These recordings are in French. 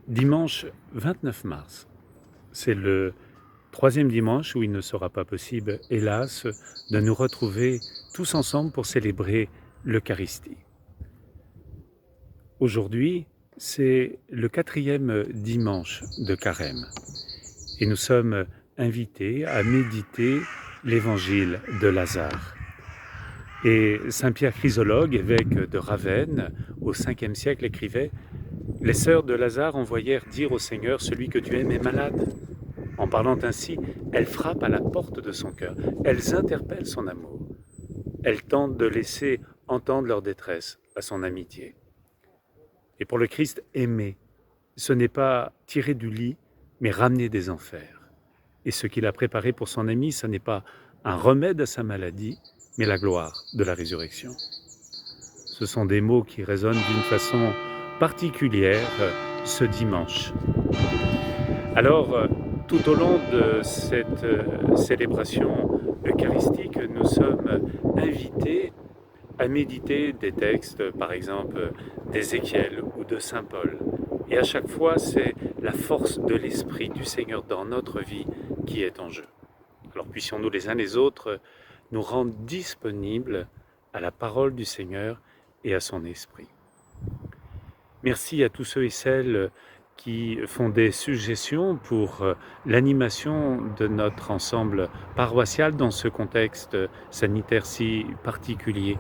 Dimanche 29 mars, c'est le troisième dimanche où il ne sera pas possible, hélas, de nous retrouver tous ensemble pour célébrer l'Eucharistie. Aujourd'hui, c'est le quatrième dimanche de Carême et nous sommes invités à méditer l'évangile de Lazare. Et saint Pierre Chrysologue, évêque de Ravenne, au 5e siècle, écrivait « Les sœurs de Lazare envoyèrent dire au Seigneur, celui que tu aimes est malade. » En parlant ainsi, elles frappent à la porte de son cœur, elles interpellent son amour, elles tentent de laisser entendre leur détresse à son amitié. Et pour le Christ, aimer, ce n'est pas tirer du lit, mais ramener des enfers. Et ce qu'il a préparé pour son ami, ce n'est pas un remède à sa maladie, mais la gloire de la résurrection. Ce sont des mots qui résonnent d'une façon particulière ce dimanche. Alors, tout au long de cette célébration eucharistique, nous sommes invités à méditer des textes, par exemple d'Ézéchiel ou de saint Paul. Et à chaque fois, c'est la force de l'Esprit du Seigneur dans notre vie qui est en jeu. Alors puissions-nous les uns les autres nous rendre disponibles à la parole du Seigneur et à son Esprit. Merci à tous ceux et celles qui font des suggestions pour l'animation de notre ensemble paroissial dans ce contexte sanitaire si particulier,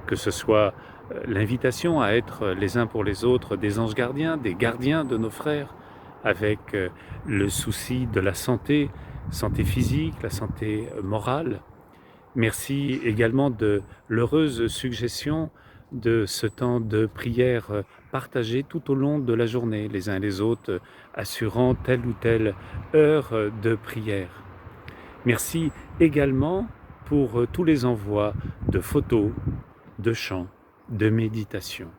que ce soit l'invitation à être les uns pour les autres des anges gardiens, des gardiens de nos frères, avec le souci de la santé physique, la santé morale. Merci également de l'heureuse suggestion de ce temps de prière partagé tout au long de la journée, les uns et les autres, assurant telle ou telle heure de prière. Merci également pour tous les envois de photos, de chants, de méditations.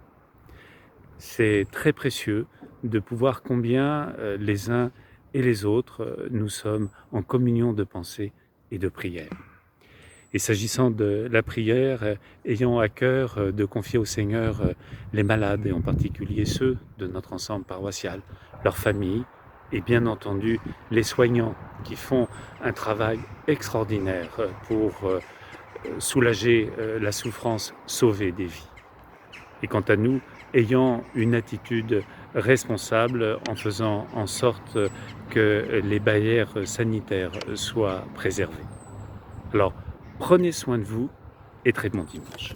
C'est très précieux de pouvoir combien les uns et les autres, nous sommes en communion de pensée et de prière. Et s'agissant de la prière, ayons à cœur de confier au Seigneur les malades, et en particulier ceux de notre ensemble paroissial, leurs familles, et bien entendu les soignants qui font un travail extraordinaire pour soulager la souffrance, sauver des vies. Et quant à nous, ayant une attitude responsable en faisant en sorte que les barrières sanitaires soient préservées. Alors, prenez soin de vous et très bon dimanche.